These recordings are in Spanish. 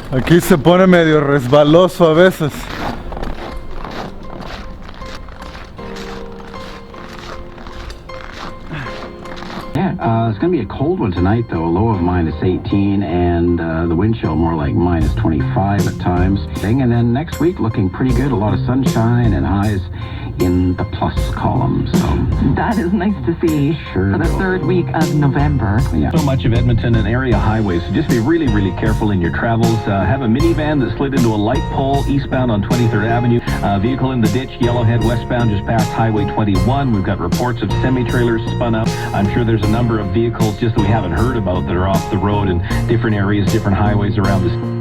Aquí se pone medio resbaloso a veces. Yeah, it's going to be a cold one tonight, though. A low of -18, and the wind chill more like -25 at times. And then next week looking pretty good. A lot of sunshine and highs in the plus column. So that is nice to see for the third week of November. Yeah. So much of Edmonton and area highways, so just be really, really careful in your travels. Have a minivan that slid into a light pole eastbound on 23rd Avenue. Vehicle in the ditch, Yellowhead westbound just past Highway 21. We've got reports of semi-trailers spun up. I'm sure there's a number of vehicles just that we haven't heard about that are off the road in different areas, different highways around the state.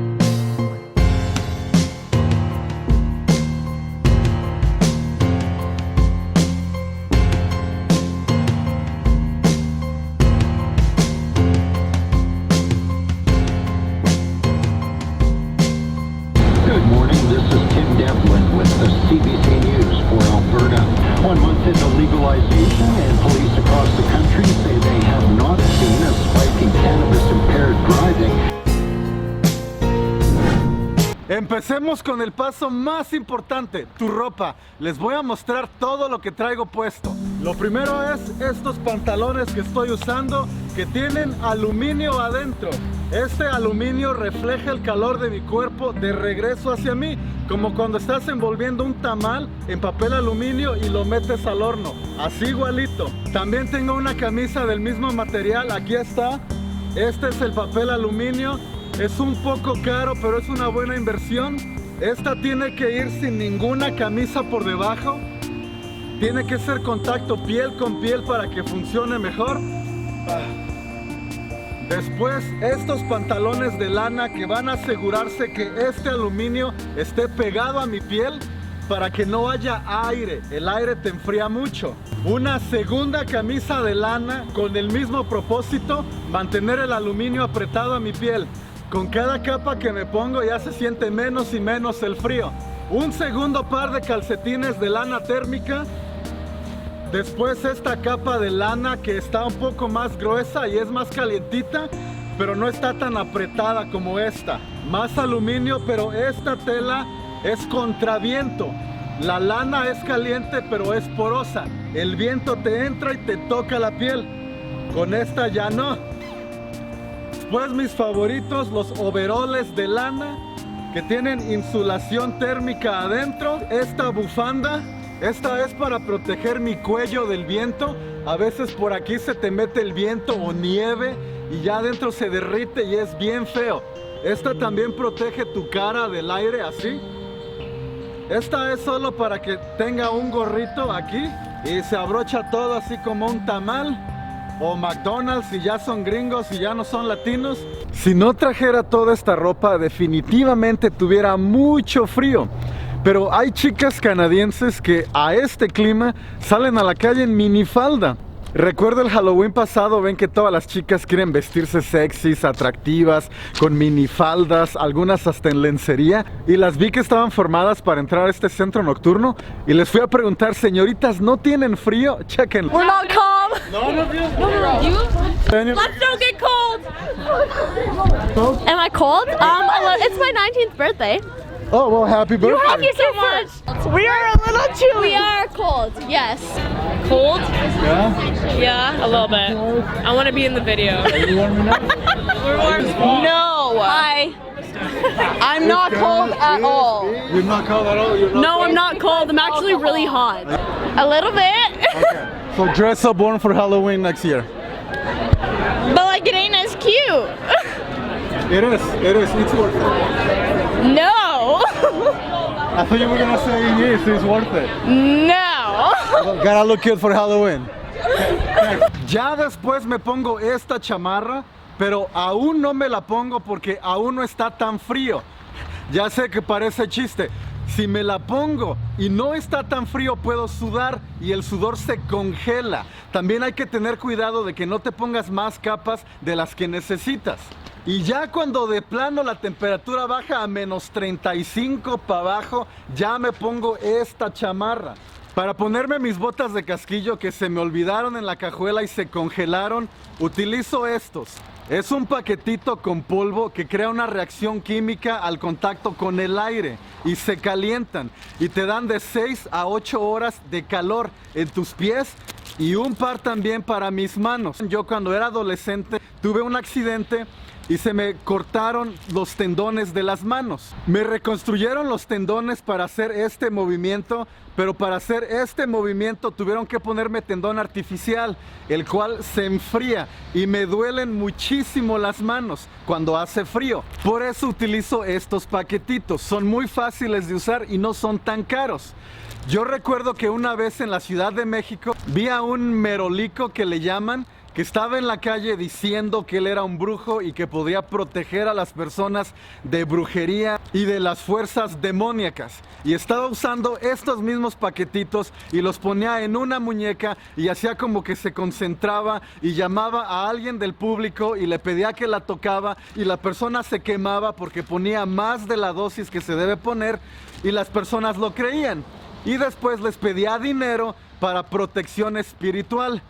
CBC News for Alberta. 1 month into legalization, and police across the country say they have not seen a spike in cannabis-impaired driving. Empecemos con el paso más importante, tu ropa. Les voy a mostrar todo lo que traigo puesto. Lo primero es estos pantalones que estoy usando, que tienen aluminio adentro. Este aluminio refleja el calor de mi cuerpo de regreso hacia mí, como cuando estás envolviendo un tamal en papel aluminio y lo metes al horno, así igualito. También tengo una camisa del mismo material, aquí está. Este es el papel aluminio. Es un poco caro, pero es una buena inversión. Esta tiene que ir sin ninguna camisa por debajo. Tiene que ser contacto piel con piel para que funcione mejor. Después, estos pantalones de lana que van a asegurarse que este aluminio esté pegado a mi piel para que no haya aire. El aire te enfría mucho. Una segunda camisa de lana con el mismo propósito, mantener el aluminio apretado a mi piel. Con cada capa que me pongo ya se siente menos y menos el frío. Un segundo par de calcetines de lana térmica. Después esta capa de lana que está un poco más gruesa y es más calientita, pero no está tan apretada como esta. Más aluminio, pero esta tela es contraviento. La lana es caliente, pero es porosa. El viento te entra y te toca la piel. Con esta ya no. Después mis favoritos, los overoles de lana que tienen insulación térmica adentro. Esta bufanda, esta es para proteger mi cuello del viento. A veces por aquí se te mete el viento o nieve y ya adentro se derrite y es bien feo. Esta también protege tu cara del aire así. Esta es solo para que tenga un gorrito aquí y se abrocha todo así como un tamal. O McDonald's si ya son gringos y ya no son latinos. Si no trajera toda esta ropa, definitivamente tuviera mucho frío. Pero hay chicas canadienses que a este clima salen a la calle en minifalda. Recuerdo el Halloween pasado, ven que todas las chicas quieren vestirse sexys, atractivas, con minifaldas, algunas hasta en lencería. Y las vi que estaban formadas para entrar a este centro nocturno. Y les fui a preguntar, señoritas, ¿no tienen frío? Chequen. We're not calm. No, no, You? Let's don't get cold. Am I cold? It's my 19th birthday. Oh, well, happy birthday. Thank you so much. We are a little chilly. We are cold, yes. Cold? Yeah? Yeah, a little bit. I want to be in the video. You want me now? We're warm. No. Hi. I'm not cold at all. You're not cold at all? You're not No, cold? I'm not cold. I'm actually really hot. A little bit. Okay. So dress up born for Halloween next year. But like it ain't as cute. It is. It's worth it. No. I thought you were gonna say yes, it's worth it. No. Well, gotta look cute for Halloween. Ya después me pongo esta chamarra, pero aún no me la pongo porque aún no está tan frío. Ya sé que parece chiste. Si me la pongo y no está tan frío, puedo sudar y el sudor se congela. También hay que tener cuidado de que no te pongas más capas de las que necesitas. Y ya cuando de plano la temperatura baja a -35 para abajo, ya me pongo esta chamarra. Para ponerme mis botas de casquillo que se me olvidaron en la cajuela y se congelaron, utilizo estos. Es un paquetito con polvo que crea una reacción química al contacto con el aire y se calientan y te dan de 6 a 8 horas de calor en tus pies y un par también para mis manos. Yo cuando era adolescente tuve un accidente y se me cortaron los tendones de las manos. Me reconstruyeron los tendones para hacer este movimiento, pero para hacer este movimiento tuvieron que ponerme tendón artificial, el cual se enfría y me duelen muchísimo las manos cuando hace frío. Por eso utilizo estos paquetitos. Son muy fáciles de usar y no son tan caros. Yo recuerdo que una vez en la Ciudad de México vi a un merolico que le llaman, que estaba en la calle diciendo que él era un brujo y que podría proteger a las personas de brujería y de las fuerzas demoníacas. Y estaba usando estos mismos paquetitos y los ponía en una muñeca y hacía como que se concentraba y llamaba a alguien del público y le pedía que la tocaba y la persona se quemaba porque ponía más de la dosis que se debe poner y las personas lo creían. Y después les pedía dinero para protección espiritual.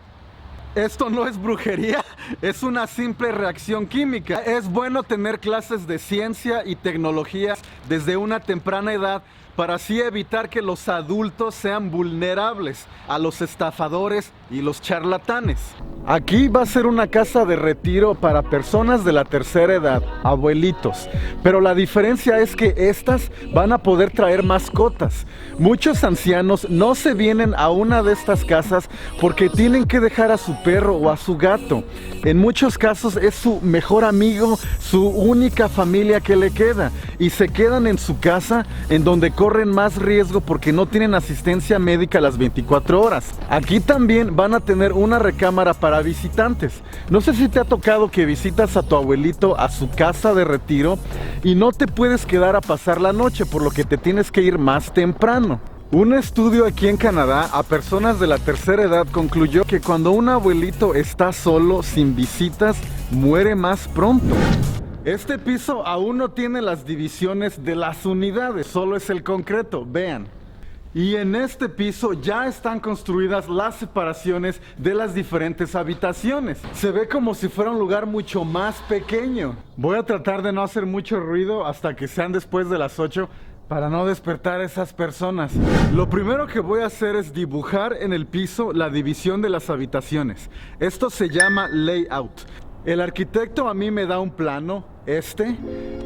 Esto no es brujería, es una simple reacción química. Es bueno tener clases de ciencia y tecnología desde una temprana edad para así evitar que los adultos sean vulnerables a los estafadores y los charlatanes. Aquí va a ser una casa de retiro para personas de la tercera edad, abuelitos. Pero la diferencia es que estas van a poder traer mascotas. Muchos ancianos no se vienen a una de estas casas porque tienen que dejar a su perro o a su gato. En muchos casos es su mejor amigo, su única familia que le queda. Y se quedan en su casa en donde corren más riesgo porque no tienen asistencia médica las 24 horas. Aquí también van a tener una recámara para visitantes. No sé si te ha tocado que visitas a tu abuelito a su casa de retiro y no te puedes quedar a pasar la noche, por lo que te tienes que ir más temprano. Un estudio aquí en Canadá a personas de la tercera edad concluyó que cuando un abuelito está solo, sin visitas, muere más pronto. Este piso aún no tiene las divisiones de las unidades, solo es el concreto, vean. Y en este piso ya están construidas las separaciones de las diferentes habitaciones. Se ve como si fuera un lugar mucho más pequeño. Voy a tratar de no hacer mucho ruido hasta que sean después de las 8 para no despertar a esas personas. Lo primero que voy a hacer es dibujar en el piso la división de las habitaciones. Esto se llama layout. El arquitecto a mí me da un plano,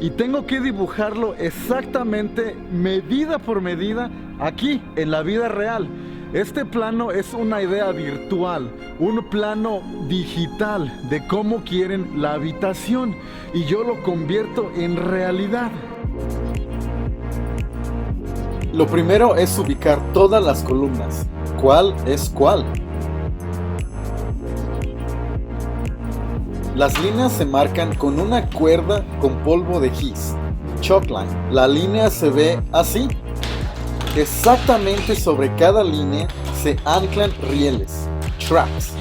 y tengo que dibujarlo exactamente, medida por medida, aquí, en la vida real. Este plano es una idea virtual, un plano digital de cómo quieren la habitación, y yo lo convierto en realidad. Lo primero es ubicar todas las columnas. ¿Cuál es cuál? Las líneas se marcan con una cuerda con polvo de gis, chalkline. La línea se ve así. Exactamente sobre cada línea se anclan rieles, tracks.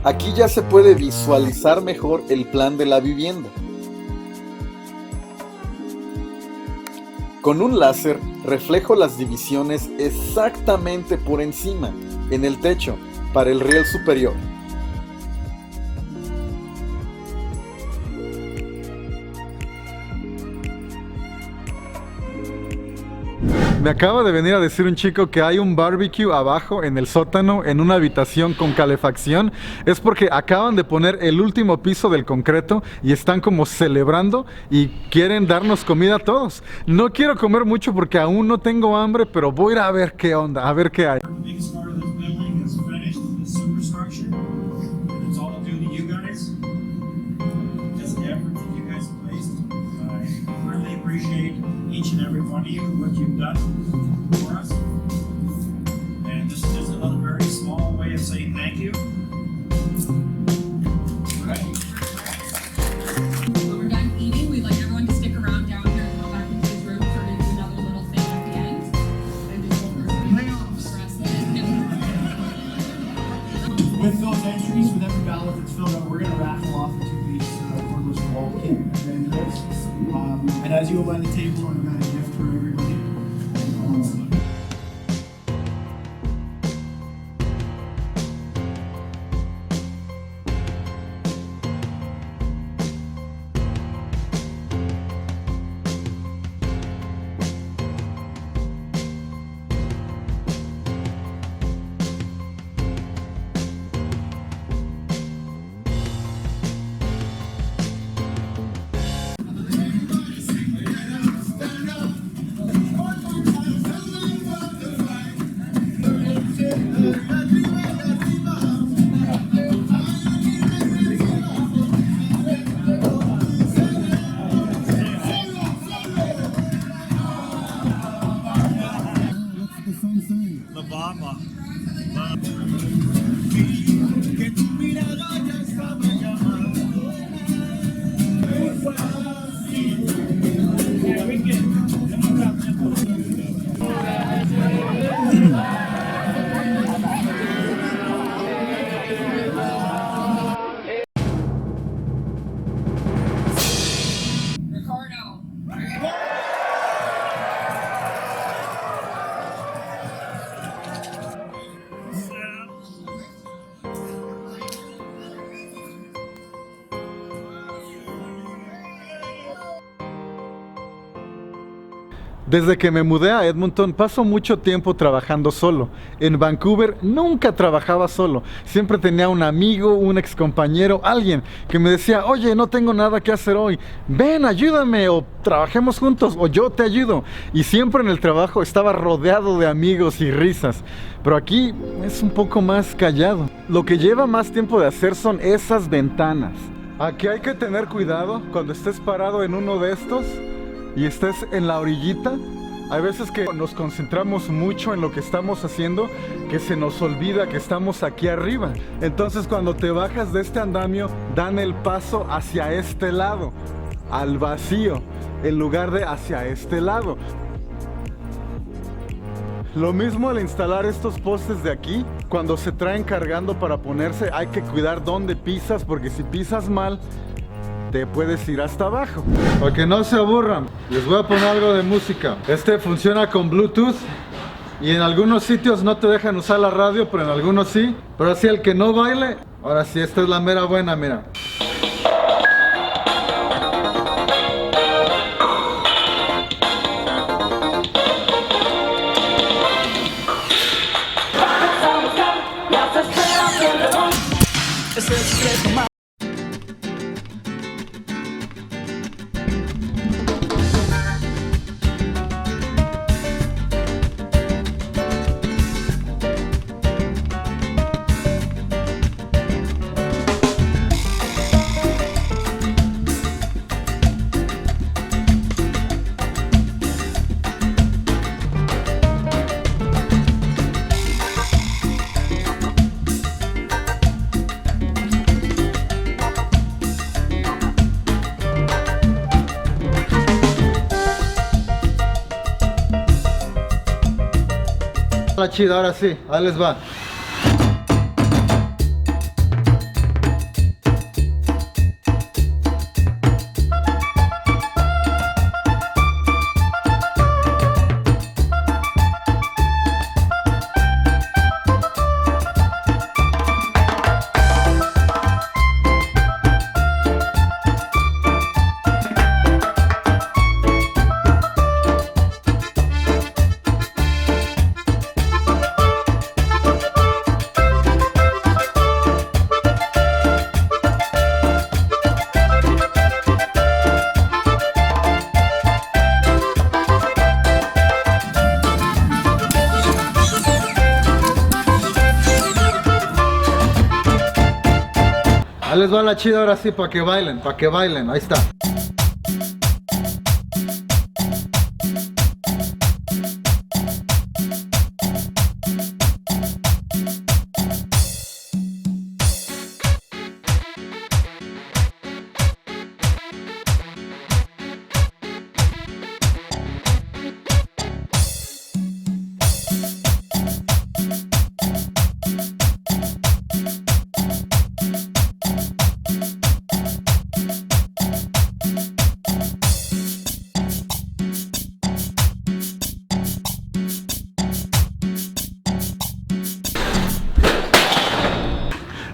Aquí ya se puede visualizar mejor el plan de la vivienda. Con un láser reflejo las divisiones exactamente por encima, en el techo, para el riel superior. Me acaba de venir a decir un chico que hay un barbecue abajo en el sótano en una habitación con calefacción. Es porque acaban de poner el último piso del concreto y están como celebrando y quieren darnos comida a todos. No quiero comer mucho porque aún no tengo hambre, pero voy a ir a ver qué onda, a ver qué hay. Each and every one of you, what you've done for us. And this is just another very small way of saying thank you. Right. When we're done eating, we'd like everyone to stick around down here and go back into his room so we do another little thing at the end. And just go the rest of it. With those entries, with every ballot that's filled out, we're going to raffle off the 2 pieces of cordless wall. this. And as you go by the table, I've got a gift for everybody. La Bama. Que tu mirada ya estaba llamando. Ricardo. Desde que me mudé a Edmonton paso mucho tiempo trabajando solo. En Vancouver nunca trabajaba solo. Siempre tenía un amigo, un excompañero, alguien que me decía, oye, no tengo nada que hacer hoy. Ven, ayúdame, o trabajemos juntos, o yo te ayudo. Y siempre en el trabajo estaba rodeado de amigos y risas. Pero aquí es un poco más callado. Lo que lleva más tiempo de hacer son esas ventanas. Aquí hay que tener cuidado cuando estés parado en uno de estos y estés en la orillita. Hay veces que nos concentramos mucho en lo que estamos haciendo, que se nos olvida que estamos aquí arriba. Entonces cuando te bajas de este andamio, dan el paso hacia este lado, al vacío, en lugar de hacia este lado. Lo mismo al instalar estos postes de aquí, cuando se traen cargando para ponerse, hay que cuidar dónde pisas, porque si pisas mal, te puedes ir hasta abajo. Para que no se aburran, les voy a poner algo de música. Este funciona con Bluetooth y en algunos sitios no te dejan usar la radio, pero en algunos sí. Pero así el que no baile, ahora sí, esta es la mera buena, mira. La chida, ahora sí, ahí les va. Ahí les va la chida ahora sí, para que bailen, ahí está.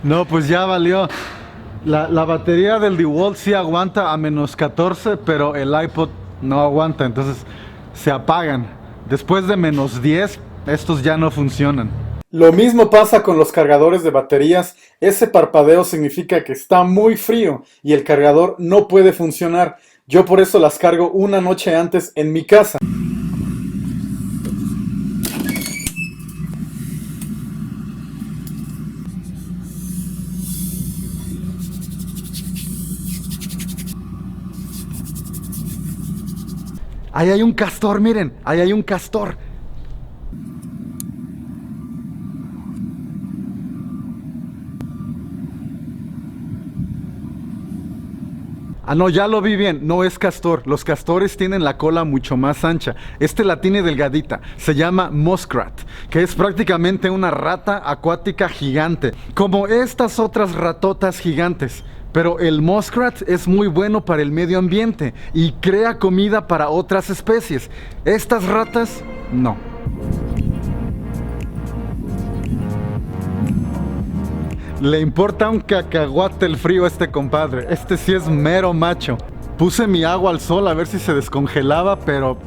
No, pues ya valió. La batería del DeWalt sí aguanta a menos 14, pero el iPod no aguanta, entonces se apagan. Después de menos 10, estos ya no funcionan. Lo mismo pasa con los cargadores de baterías. Ese parpadeo significa que está muy frío y el cargador no puede funcionar. Yo por eso las cargo una noche antes en mi casa. Ahí hay un castor, miren, ahí hay un castor. Ah, no, ya lo vi bien, no es castor. Los castores tienen la cola mucho más ancha. Este la tiene delgadita, se llama muskrat, que es prácticamente una rata acuática gigante, como estas otras ratotas gigantes. Pero el muskrat es muy bueno para el medio ambiente y crea comida para otras especies. Estas ratas, no. Le importa un cacahuate el frío a este compadre. Este sí es mero macho. Puse mi agua al sol a ver si se descongelaba, pero...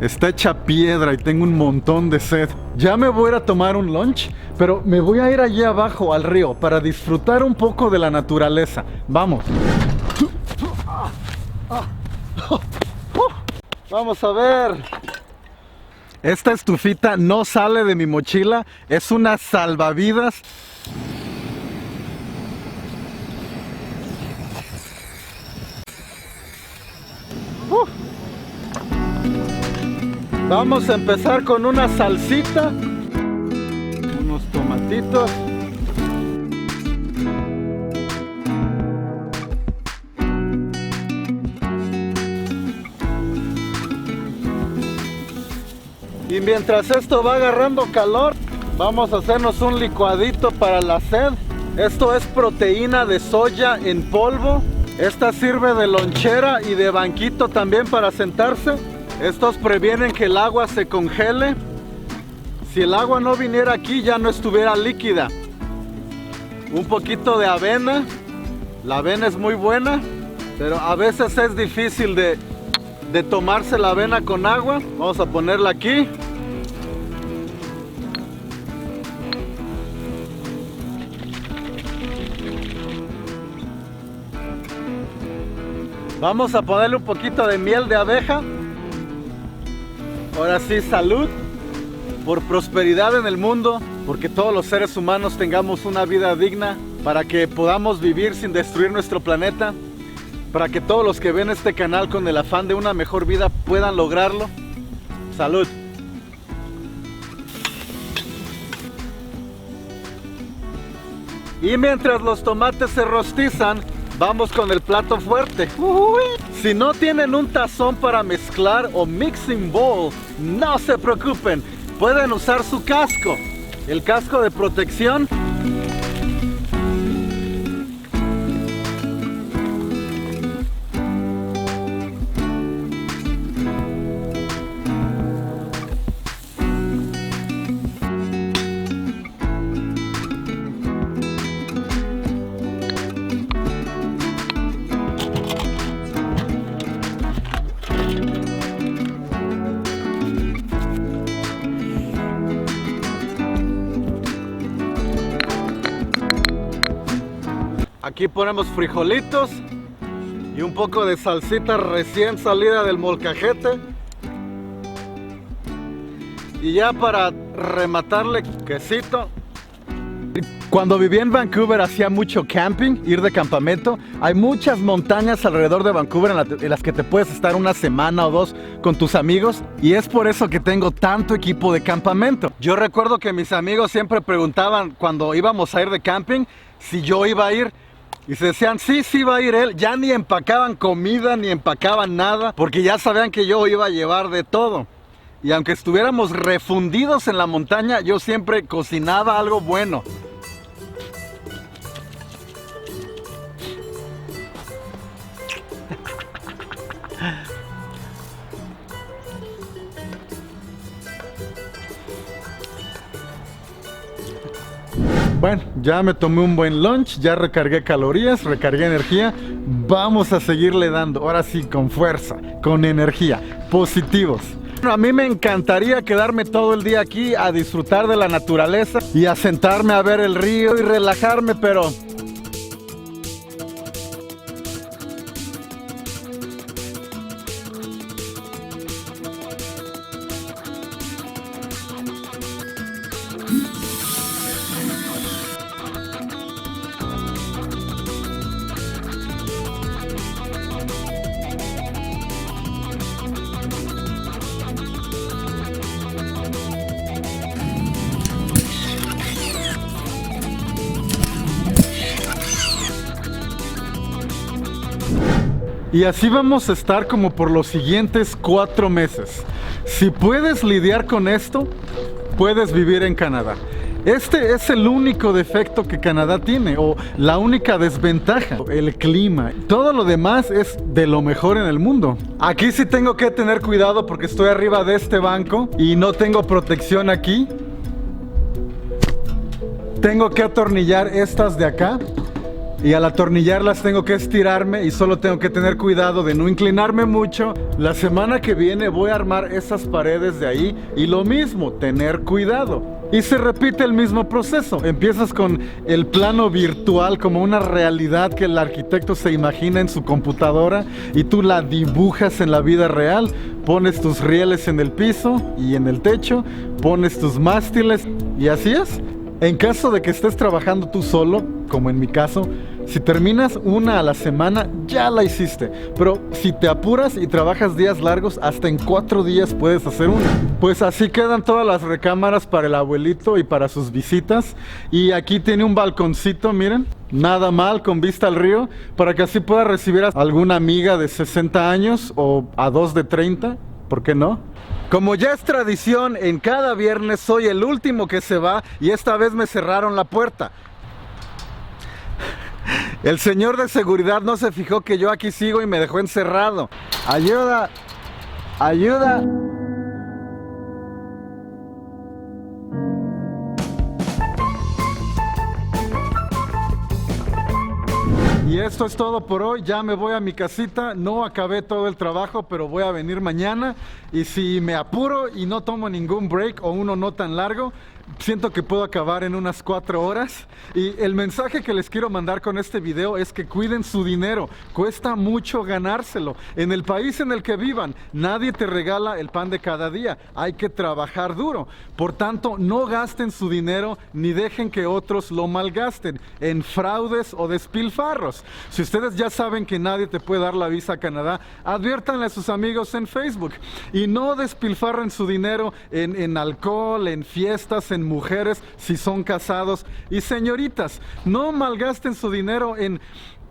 Está hecha piedra y tengo un montón de sed. Ya me voy a ir a tomar un lunch, pero me voy a ir allí abajo al río para disfrutar un poco de la naturaleza. Vamos. Vamos a ver. Esta estufita no sale de mi mochila. Es una salvavidas. Vamos a empezar con una salsita, unos tomatitos. Y mientras esto va agarrando calor, vamos a hacernos un licuadito para la sed. Esto es proteína de soya en polvo. Esta sirve de lonchera y de banquito también para sentarse. Estos previenen que el agua se congele. Si el agua no viniera aquí, ya no estuviera líquida. Un poquito de avena. La avena es muy buena, pero a veces es difícil de tomarse la avena con agua. Vamos a ponerla aquí. Vamos a ponerle un poquito de miel de abeja. Ahora sí, salud, por prosperidad en el mundo, porque todos los seres humanos tengamos una vida digna, para que podamos vivir sin destruir nuestro planeta, para que todos los que ven este canal con el afán de una mejor vida puedan lograrlo. Salud. Y mientras los tomates se rostizan, vamos con el plato fuerte. Si no tienen un tazón para mezclar o mixing bowl, no se preocupen, pueden usar su casco, el casco de protección. Aquí ponemos frijolitos y un poco de salsita recién salida del molcajete. Y ya para rematarle, quesito. Cuando viví en Vancouver hacía mucho camping, ir de campamento. Hay muchas montañas alrededor de Vancouver en las que te puedes estar una semana o dos con tus amigos. Y es por eso que tengo tanto equipo de campamento. Yo recuerdo que mis amigos siempre preguntaban cuando íbamos a ir de camping si yo iba a ir. Y se decían, sí va a ir él. Ya ni empacaban comida, ni empacaban nada, porque ya sabían que yo iba a llevar de todo. Y aunque estuviéramos refundidos en la montaña, yo siempre cocinaba algo bueno. Bueno, ya me tomé un buen lunch, ya recargué calorías, recargué energía. Vamos a seguirle dando, ahora sí, con fuerza, con energía, positivos. A mí me encantaría quedarme todo el día aquí a disfrutar de la naturaleza y a sentarme a ver el río y relajarme, pero... Y así vamos a estar como por los siguientes 4 meses. Si puedes lidiar con esto, puedes vivir en Canadá. Este es el único defecto que Canadá tiene, o la única desventaja, el clima. Todo lo demás es de lo mejor en el mundo. Aquí sí tengo que tener cuidado porque estoy arriba de este banco y no tengo protección aquí. Tengo que atornillar estas de acá. Y al atornillarlas tengo que estirarme y solo tengo que tener cuidado de no inclinarme mucho. La semana que viene voy a armar esas paredes de ahí y lo mismo, tener cuidado. Y se repite el mismo proceso. Empiezas con el plano virtual como una realidad que el arquitecto se imagina en su computadora y tú la dibujas en la vida real. Pones tus rieles en el piso y en el techo, pones tus mástiles y así es. En caso de que estés trabajando tú solo, como en mi caso, si terminas una a la semana, ya la hiciste. Pero si te apuras y trabajas días largos, hasta en 4 días puedes hacer una. Pues así quedan todas las recámaras para el abuelito y para sus visitas. Y aquí tiene un balconcito, miren, nada mal, con vista al río, para que así pueda recibir a alguna amiga de 60 años o a 2 de 30, ¿por qué no? Como ya es tradición, en cada viernes soy el último que se va y esta vez me cerraron la puerta. El señor de seguridad no se fijó que yo aquí sigo y me dejó encerrado. ¡Ayuda! ¡Ayuda! Y esto es todo por hoy, ya me voy a mi casita, no acabé todo el trabajo, pero voy a venir mañana y si me apuro y no tomo ningún break o uno no tan largo, siento que puedo acabar en unas 4 horas. Y el mensaje que les quiero mandar con este video es que cuiden su dinero, cuesta mucho ganárselo. En el país en el que vivan, nadie te regala el pan de cada día, hay que trabajar duro. Por tanto, no gasten su dinero ni dejen que otros lo malgasten en fraudes o despilfarros. Si ustedes ya saben que nadie te puede dar la visa a Canadá, adviértanle a sus amigos en Facebook y no despilfarren su dinero en alcohol, en fiestas, en mujeres si son casados. Y señoritas, no malgasten su dinero en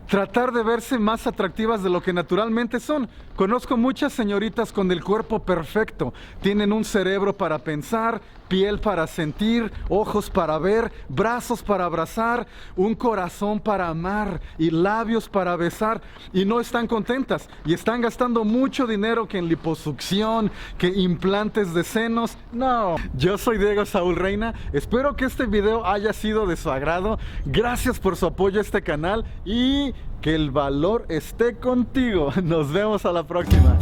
tratar de verse más atractivas de lo que naturalmente son. Conozco muchas señoritas con el cuerpo perfecto. Tienen un cerebro para pensar, piel para sentir, ojos para ver, brazos para abrazar, un corazón para amar y labios para besar. Y no están contentas y están gastando mucho dinero que en liposucción, que implantes de senos. No, yo soy Diego Saúl Reina. Espero que este video haya sido de su agrado. Gracias por su apoyo a este canal y que el valor esté contigo. Nos vemos a la próxima.